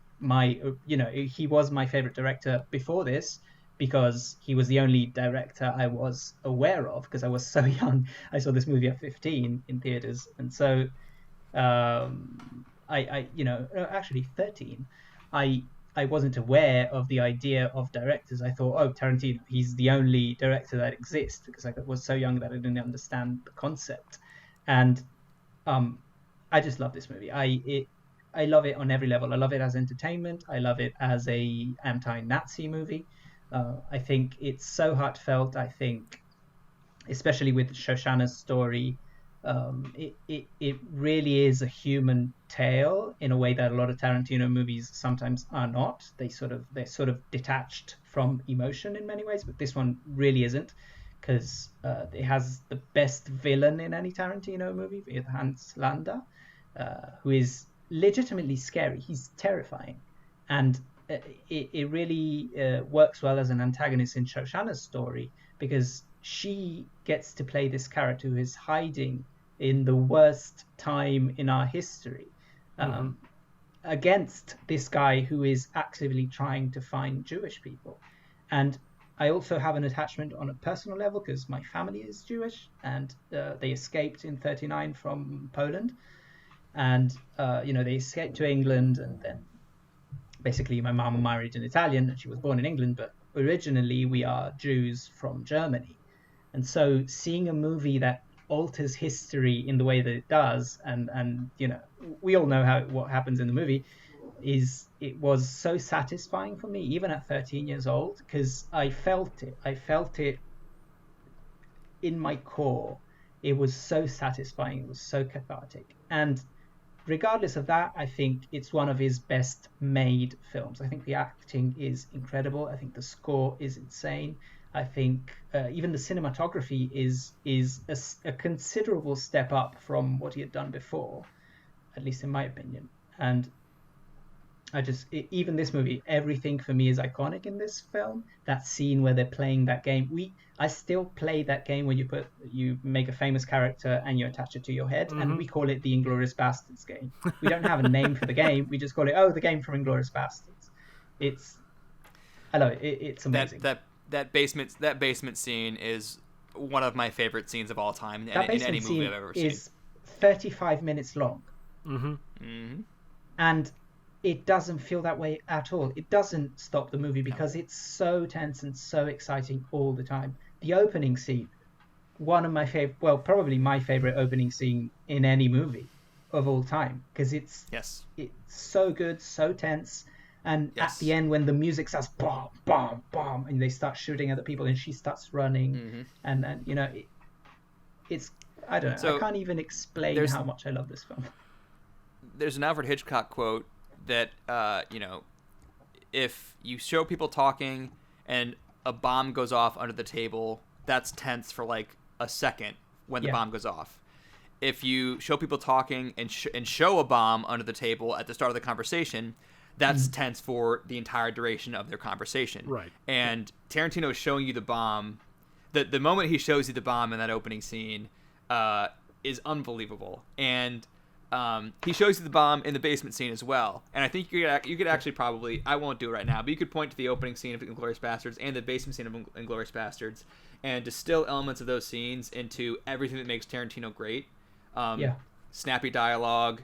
he was my favorite director before this, because he was the only director I was aware of, because I was so young. I saw this movie at 15 in theaters, and so actually 13. I wasn't aware of the idea of directors. I thought, Tarantino, he's the only director that exists, because I was so young that I didn't understand the concept. And I just love this movie. I love it on every level. I love it as entertainment. I love it as a anti-Nazi movie. I think it's so heartfelt. I think, especially with Shoshana's story, It really is a human tale in a way that a lot of Tarantino movies sometimes are not. They're sort of detached from emotion in many ways, but this one really isn't, because it has the best villain in any Tarantino movie with Hans Landa, who is legitimately scary. He's terrifying, and it really works well as an antagonist in Shoshana's story, because she gets to play this character who is hiding in the worst time in our history, against this guy who is actively trying to find Jewish people. And I also have an attachment on a personal level because my family is Jewish, and they escaped in '39 from Poland, and they escaped to England, and then basically my mom married an Italian, and she was born in England, but originally we are Jews from Germany. And so seeing a movie that alters history in the way that it does, and we all know what happens in the movie, it was so satisfying for me, even at 13 years old, because I felt it in my core. It was so satisfying, it was so cathartic. And regardless of that, I think it's one of his best made films. I think the acting is incredible. I think the score is insane. I think even the cinematography is a considerable step up from what he had done before, at least in my opinion. And even this movie, everything for me is iconic in this film. That scene where they're playing that game, I still play that game when you make a famous character and you attach it to your head, and we call it the Inglourious Basterds game. We don't have a name for the game. We just call it, the game from Inglourious Basterds. It's amazing. That basement scene is one of my favorite scenes of all time in any movie I've ever seen. Is 35 minutes long, and it doesn't feel that way at all. It doesn't stop the movie because it's so tense and so exciting all the time. The opening scene, one of my favorite, probably my favorite opening scene in any movie of all time, because it's so good, so tense. And at the end, when the music starts bomb, bomb, bomb, and they start shooting at the people, and she starts running, and it's I don't know. So I can't even explain how much I love this film. There's an Alfred Hitchcock quote that if you show people talking and a bomb goes off under the table, that's tense for like a second when the bomb goes off. If you show people talking and show a bomb under the table at the start of the conversation, that's tense for the entire duration of their conversation. Right. And Tarantino is showing you the bomb. The moment he shows you the bomb in that opening scene is unbelievable. And he shows you the bomb in the basement scene as well. And I think you could actually probably, I won't do it right now, but you could point to the opening scene of Inglourious Basterds and the basement scene of Inglourious Basterds and distill elements of those scenes into everything that makes Tarantino great. Snappy dialogue,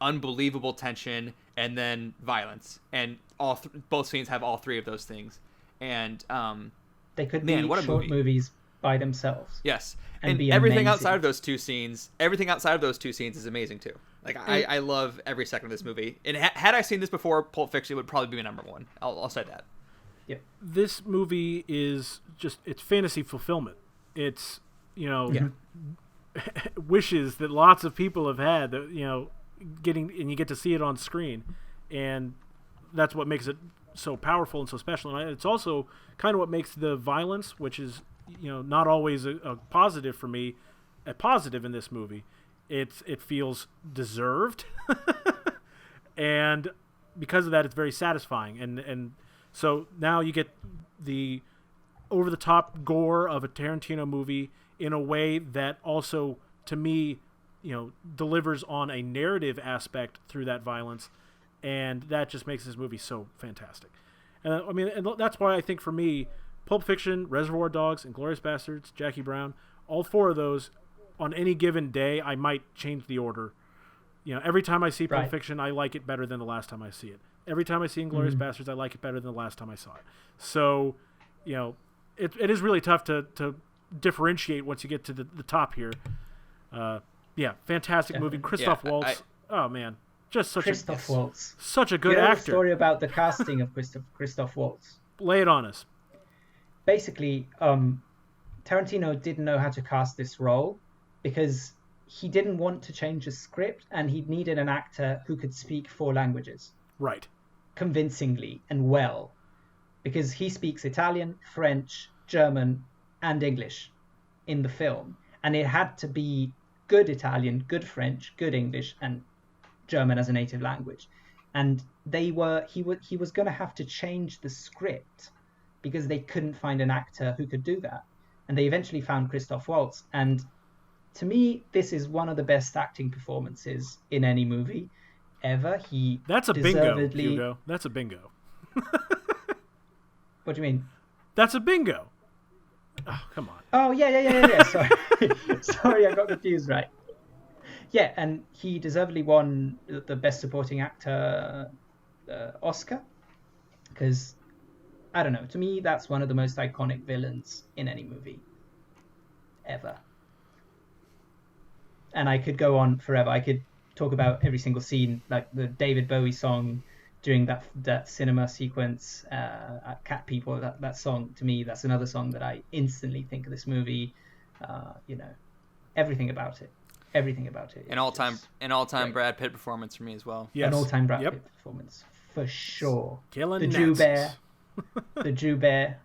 unbelievable tension, and then violence. And both scenes have all three of those things. And they could be short movies by themselves. Yes, and everything outside of those two scenes is amazing too. Like I love every second of this movie. And had I seen this before Pulp Fiction, it would probably be my number one. I'll say that. Yeah, this movie is it's fantasy fulfillment. It's wishes that lots of people have had that and you get to see it on screen, and that's what makes it so powerful and so special. And it's also kind of what makes the violence, which is not always a positive for me, a positive in this movie. It feels deserved, and because of that, it's very satisfying. And so now you get the over the top gore of a Tarantino movie in a way that also, to me, delivers on a narrative aspect through that violence, and that just makes this movie so fantastic. And and that's why I think for me, Pulp Fiction, Reservoir Dogs, Inglourious Basterds, Jackie Brown, all four of those, on any given day, I might change the order. Every time I see Pulp Fiction, I like it better than the last time I see it. Every time I see Inglourious Basterds, I like it better than the last time I saw it. So, it is really tough to differentiate once you get to the top here. Fantastic movie. Christoph Waltz. Oh man, just such Christoph Waltz. Such a good actor. The story about the casting of Christoph Waltz. Lay it on us. Basically, Tarantino didn't know how to cast this role because he didn't want to change the script, and he needed an actor who could speak 4 languages Right. convincingly and well, because he speaks Italian, French, German, and English in the film, and it had to be good Italian, good French, good English, and German as a native language. And he was going to have to change the script because they couldn't find an actor who could do that, and they eventually found Christoph Waltz. And to me, this is one of the best acting performances in any movie ever. That's a bingo, Hugo. That's a bingo. What do you mean? That's a bingo. Oh, come on. Oh, yeah. Sorry. Sorry, I got confused, right. Yeah, and he deservedly won the Best Supporting Actor Oscar, because, I don't know, to me, that's one of the most iconic villains in any movie ever. And I could go on forever. I could talk about every single scene, like the David Bowie song during that cinema sequence, Cat People, that song, to me, that's another song that I instantly think of this movie. Everything about it. An all-time Brad Pitt performance for me as well. Yes. An all-time Brad Pitt performance, for sure. Killing the Jew Bear. The Jew Bear.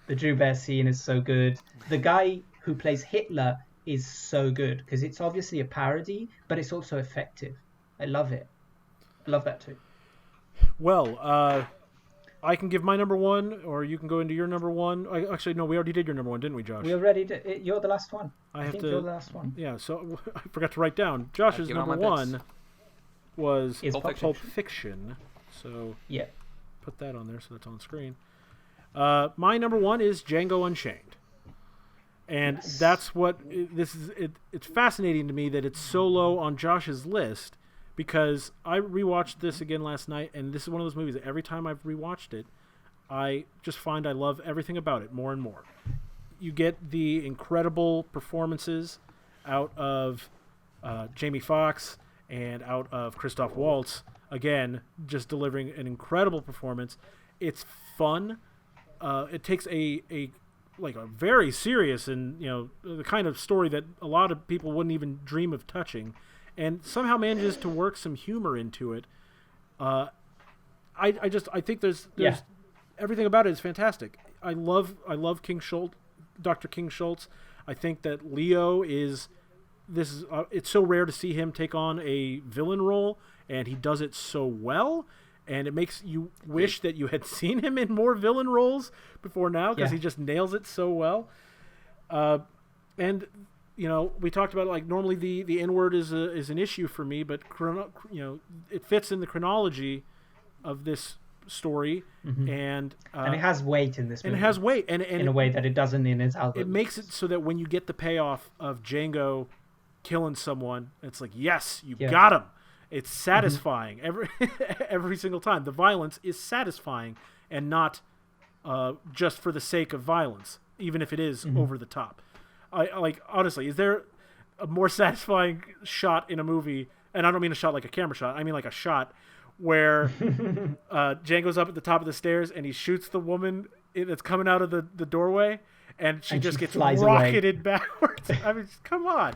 The Jew Bear scene is so good. The guy who plays Hitler is so good, because it's obviously a parody, but it's also effective. I love it. I love that too. Well, I can give my number one, or you can go into your number one. Actually, no, we already did your number one, didn't we, Josh? We already did. You're the last one. I think you're the last one. Yeah, so I forgot to write down. Josh's number one was Pulp Fiction. So yeah, put that on there so that's on screen. My number one is Django Unchained. And that's what this is. It's fascinating to me that it's so low on Josh's list, because I rewatched this again last night, and this is one of those movies that every time I've rewatched it, I just find I love everything about it more and more. You get the incredible performances out of Jamie Foxx and out of Christoph Waltz, again, just delivering an incredible performance. It's fun. It takes a very serious and, the kind of story that a lot of people wouldn't even dream of touching, and somehow manages to work some humor into it. I think there's everything about it is fantastic. I love Dr. King Schultz. I think that Leo is it's so rare to see him take on a villain role, and he does it so well. And it makes you wish that you had seen him in more villain roles before now, because he just nails it so well. And we talked about it, like, normally the N-word is an issue for me, but it fits in the chronology of this story, and it has weight in this movie. And it has weight, and in a way that it doesn't in its algorithm. It makes it so that when you get the payoff of Django killing someone, it's like, yes, you got him. It's satisfying every single time. The violence is satisfying, and not just for the sake of violence, even if it is over the top. Honestly, is there a more satisfying shot in a movie? And I don't mean a shot like a camera shot. I mean like a shot where Django's up at the top of the stairs and he shoots the woman that's coming out of the doorway, and she just gets rocketed backwards. I mean, come on.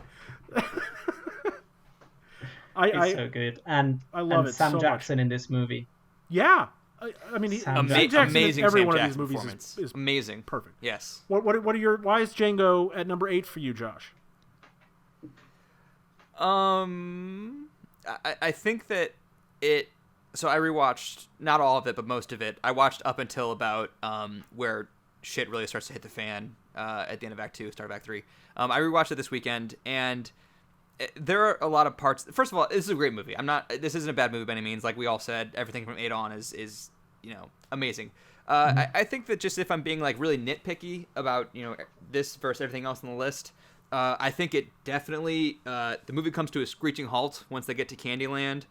It's so good, and I love it. Sam so Jackson much. in this movie. Yeah, I mean, Sam Jackson amazing. In every Sam one Jackson of these movies is amazing, perfect. Yes. What are your? Why is Django at number 8 for you, Josh? I think that it. So I rewatched not all of it, but most of it. I watched up until about where shit really starts to hit the fan at the end of Act 2, start of Act 3. I rewatched it this weekend, and there are a lot of parts. First of all, this is a great movie. This isn't a bad movie by any means. Like we all said, everything from 8 on is amazing. I think that just if I'm being like really nitpicky about this versus everything else on the list, I think it definitely the movie comes to a screeching halt once they get to Candyland.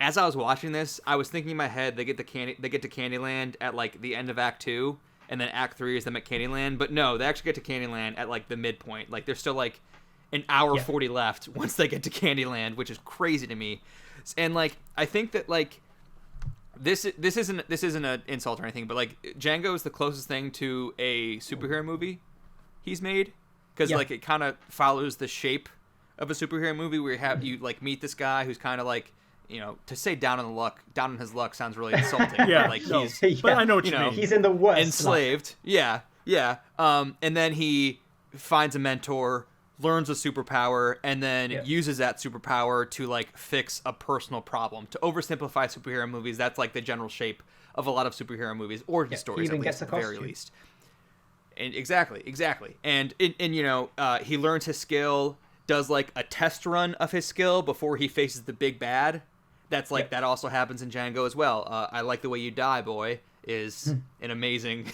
As I was watching this, I was thinking in my head they get to Candyland at like the end of Act 2, and then Act 3 is them at Candyland. But no, they actually get to Candyland at like the midpoint. Like there's still like an hour 40 left once they get to Candyland, which is crazy to me. And like I think that like this isn't an insult or anything, but like Django is the closest thing to a superhero movie he's made, because like it kind of follows the shape of a superhero movie where you like meet this guy who's kind of like, you know, to say down on his luck sounds really insulting. Yeah, like no. he's But I know what you mean. He's in the worst enslaved. luck. Yeah. And then he finds a mentor, learns a superpower, and then uses that superpower to like fix a personal problem. To oversimplify superhero movies, that's like the general shape of a lot of superhero movies, origin stories, at least, at the very least. And exactly. And you know, he learns his skill, does like a test run of his skill before he faces the big bad. That's like that also happens in Django as well. I Like the Way You Die, Boy is an amazing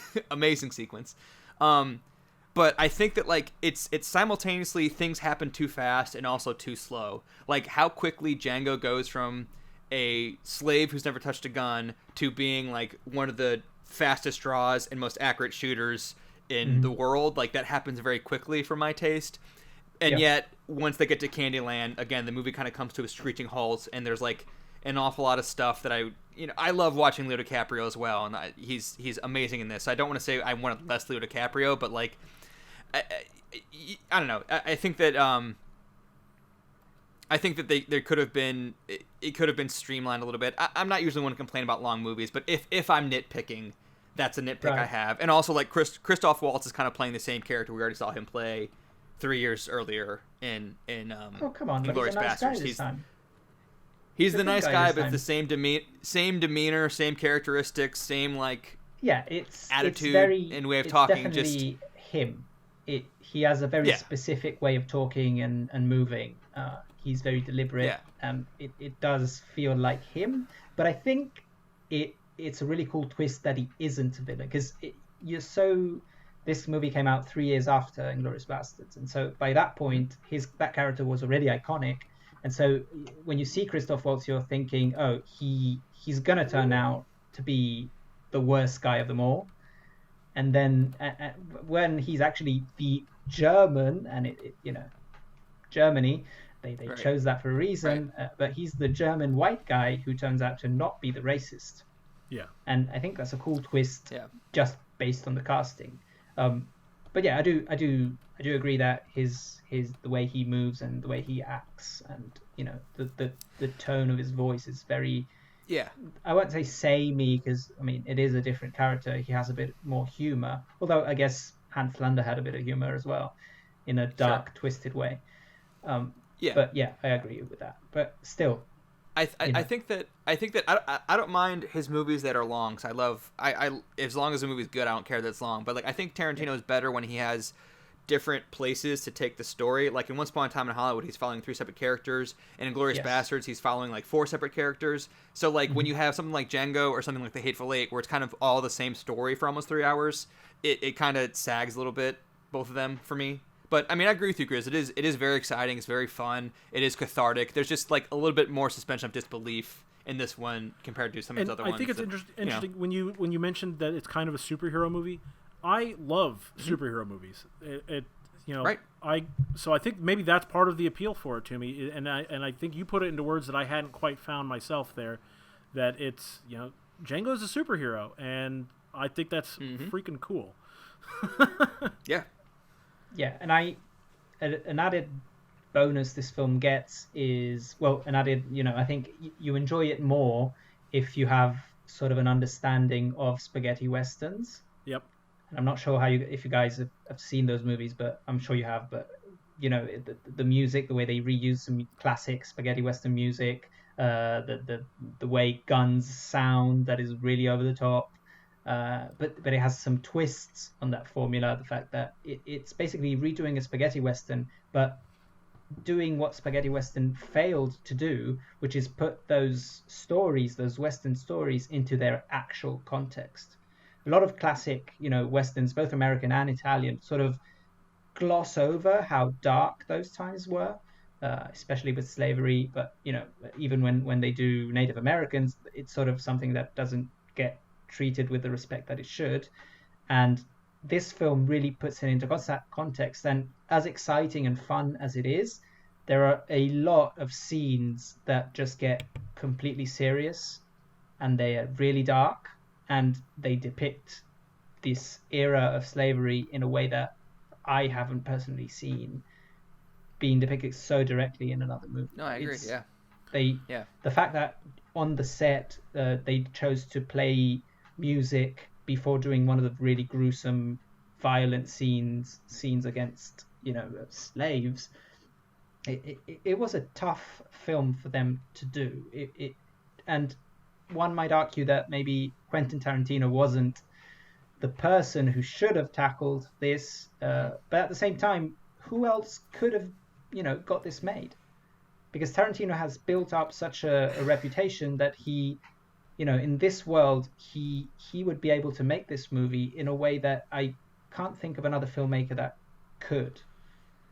sequence. But I think that like it's simultaneously things happen too fast and also too slow. Like how quickly Django goes from a slave who's never touched a gun to being like one of the fastest draws and most accurate shooters in the world. Like that happens very quickly for my taste. And yet once they get to Candyland, again, the movie kind of comes to a screeching halt, and there's like an awful lot of stuff that I love watching Leo DiCaprio as well, and he's amazing in this. So I don't want to say I wanted less Leo DiCaprio, but like I don't know. I think that there could have been it could have been streamlined a little bit. I'm not usually one to complain about long movies, but if I'm nitpicking, that's a nitpick I have. And also like Christoph Waltz is kind of playing the same character we already saw him play 3 years earlier in come on, Inglourious he's a nice Basterds. guy this time. He's the nice guy, but the same demeanor, same characteristics, same like attitude and way of talking. Definitely him. He has a very specific way of talking and moving. He's very deliberate. It does feel like him, but I think it's a really cool twist that he isn't a villain, because this movie came out 3 years after Inglourious Basterds, and so by that point that character was already iconic. And so when you see Christoph Waltz, you're thinking, oh, he's gonna turn out to be the worst guy of them all. And then when he's actually the German, and Germany, they chose that for a reason, but he's the German white guy who turns out to not be the racist. Yeah. And I think that's a cool twist, just based on the casting. But yeah, I do agree that the way he moves and the way he acts, and the tone of his voice is very, I won't say samey, because I mean it is a different character. He has a bit more humor, although I guess Hans Landa had a bit of humor as well, in a dark, twisted way. But yeah, I agree with that. But still, I think that I don't mind his movies that are long. Cause I as long as the movie's good, I don't care that it's long. But like I think Tarantino is better when he has different places to take the story. Like in Once Upon a Time in Hollywood, he's following 3 separate characters, and in Inglourious Basterds, he's following like 4 separate characters. So like when you have something like Django or something like The Hateful Eight, where it's kind of all the same story for almost 3 hours, it kind of sags a little bit, both of them for me. But I mean, I agree with you, Chris. It is very exciting. It's very fun. It is cathartic. There's just like a little bit more suspension of disbelief in this one compared to some of the other ones. I think it's interesting when you mentioned that it's kind of a superhero movie. I love superhero movies. Right. So I think maybe that's part of the appeal for it to me, and I think you put it into words that I hadn't quite found myself there. That it's Django's a superhero, and I think that's freaking cool. Yeah, and an added bonus this film gets is, I think you enjoy it more if you have sort of an understanding of spaghetti westerns. Yep. And I'm not sure if you guys have seen those movies, but I'm sure you have. But the music, the way they reuse some classic spaghetti western music, the way guns sound, that is really over the top. But it has some twists on that formula. The fact that it's basically redoing a spaghetti western, but doing what spaghetti western failed to do, which is put those western stories into their actual context. A lot of classic, westerns, both American and Italian, sort of gloss over how dark those times were, especially with slavery. But even when they do Native Americans, it's sort of something that doesn't get treated with the respect that it should. And this film really puts it into context. And as exciting and fun as it is, there are a lot of scenes that just get completely serious, and they are really dark, and they depict this era of slavery in a way that I haven't personally seen being depicted so directly in another movie. No, I agree. The fact that on the set they chose to play music before doing one of the really gruesome, violent scenes against slaves. It was a tough film for them to do. And one might argue that maybe Quentin Tarantino wasn't the person who should have tackled this, but at the same time, who else could have got this made? Because Tarantino has built up such a reputation that he, in this world, he would be able to make this movie in a way that I can't think of another filmmaker that could.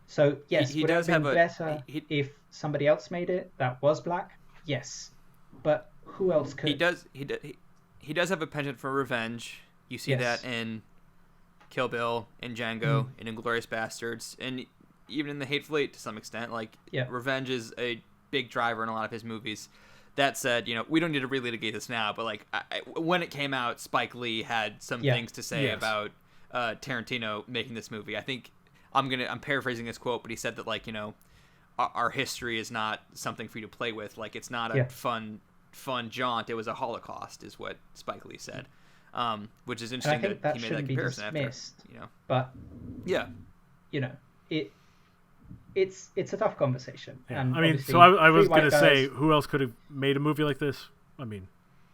So yes, he would it does have been have better if somebody else made it that was black? Yes, but who else could? He does have a penchant for revenge. You see that in Kill Bill, in Django, in Inglourious Bastards, and even in The Hateful Eight to some extent. Revenge is a big driver in a lot of his movies. That said, we don't need to relitigate this now, but when it came out, Spike Lee had some things to say about Tarantino making this movie. I think I'm paraphrasing this quote, but he said that our history is not something for you to play with. It's not a fun jaunt. It was a Holocaust, is what Spike Lee said. Which is interesting that he made that comparison after. But yeah, it's a tough conversation. Yeah. And so I was going to say, who else could have made a movie like this? I mean,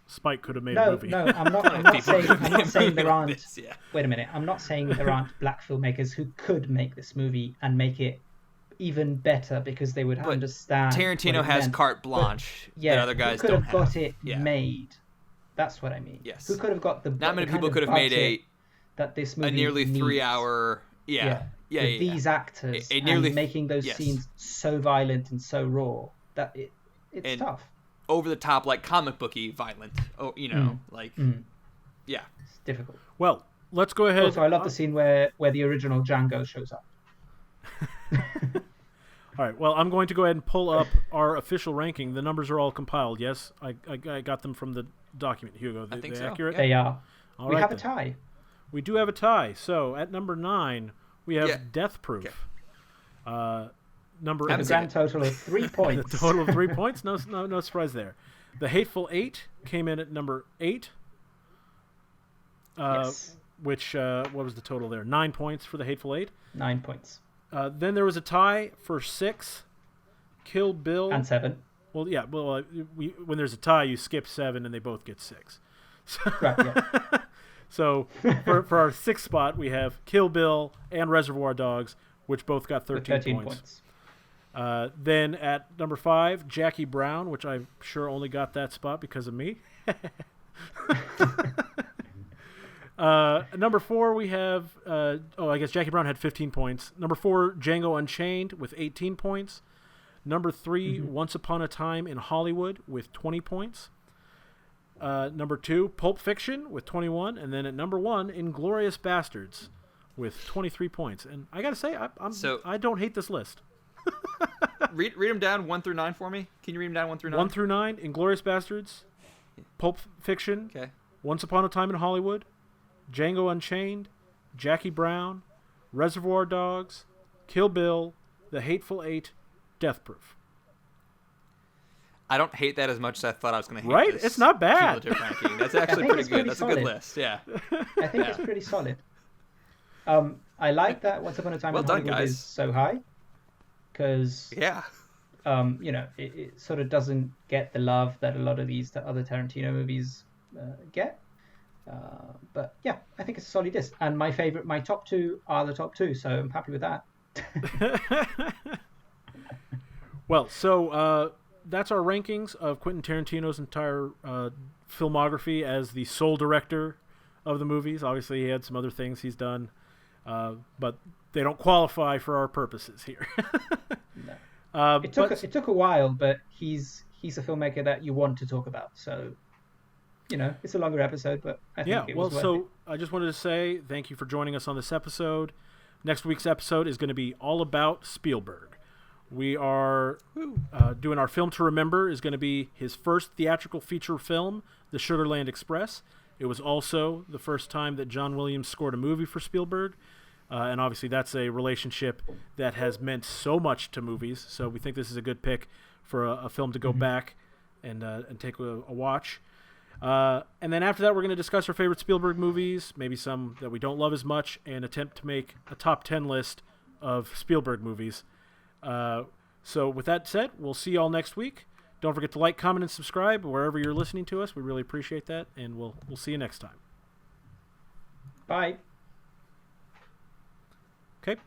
Spike could have made a movie. No, I'm not saying there aren't. Wait a minute, I'm not saying there aren't black filmmakers who could make this movie and make it even better because they would understand. Tarantino has carte blanche that other guys don't have. Who could have got it Yeah. made? That's what I mean. Yes. Who could have got the? Not many people could have made that this movie a nearly needs. 3-hour. With these actors and making those scenes so violent and so raw that it's tough. Over the top, comic booky violent. Oh, yeah. It's difficult. Well, let's go ahead. Also, I love the scene where the original Django shows up. All right. Well, I'm going to go ahead and pull up our official ranking. The numbers are all compiled. Yes, I got them from the document. Hugo, I think they so. accurate? They are. All we right, have then. a tie. We do have a tie. So at number 9, we have Death Proof. Okay. With a grand total of 3 points. A total of 3 points. No surprise there. The Hateful Eight came in at number 8. Which what was the total there? 9 points for The Hateful Eight. 9 points. Then there was a tie for 6. Kill Bill and 7. Well, yeah. Well, when there's a tie, you skip 7, and they both get 6. So, right. Yeah. So for our 6th spot, we have Kill Bill and Reservoir Dogs, which both got 13 points. Then at number 5, Jackie Brown, which I'm sure only got that spot because of me. Number 4, we have I guess Jackie Brown had 15 points. Number 4, Django Unchained with 18 points. Number 3, Once Upon a Time in Hollywood with 20 points. Number 2, Pulp Fiction with 21, and then at number 1, Inglourious Bastards with 23 points. And I gotta say, I don't hate this list. read them down 1 through 9 for me. Can you read them down 1 through 9? 1 through 9, Inglourious Bastards, Pulp Fiction, Once Upon a Time in Hollywood, Django Unchained, Jackie Brown, Reservoir Dogs, Kill Bill, The Hateful Eight, Death Proof. I don't hate that as much as I thought I was going to hate. Right? This it's not bad. ranking. That's actually pretty good. That's solid. A good list. Yeah. I think it's pretty solid. I like that Once Upon a Time in Hollywood is so high because it sort of doesn't get the love that a lot of these other Tarantino movies get. But yeah, I think it's a solid list. And my top 2 are the top 2, so I'm happy with that. Well, so that's our rankings of Quentin Tarantino's entire filmography as the sole director of the movies. Obviously, he had some other things he's done, but they don't qualify for our purposes here. No. It took a while, but he's a filmmaker that you want to talk about. So, it's a longer episode, but I think it was worth it. I just wanted to say thank you for joining us on this episode. Next week's episode is going to be all about Spielberg. We are doing our film to remember is going to be his first theatrical feature film, The Sugarland Express. It was also the first time that John Williams scored a movie for Spielberg. And obviously that's a relationship that has meant so much to movies. So we think this is a good pick for a film to go back and take a watch. And then after that, we're going to discuss our favorite Spielberg movies, maybe some that we don't love as much, and attempt to make a top 10 list of Spielberg movies. So with that said, we'll see you all next week. Don't forget to like, comment, and subscribe wherever you're listening to us. We really appreciate that, and we'll see you next time. Bye. Okay.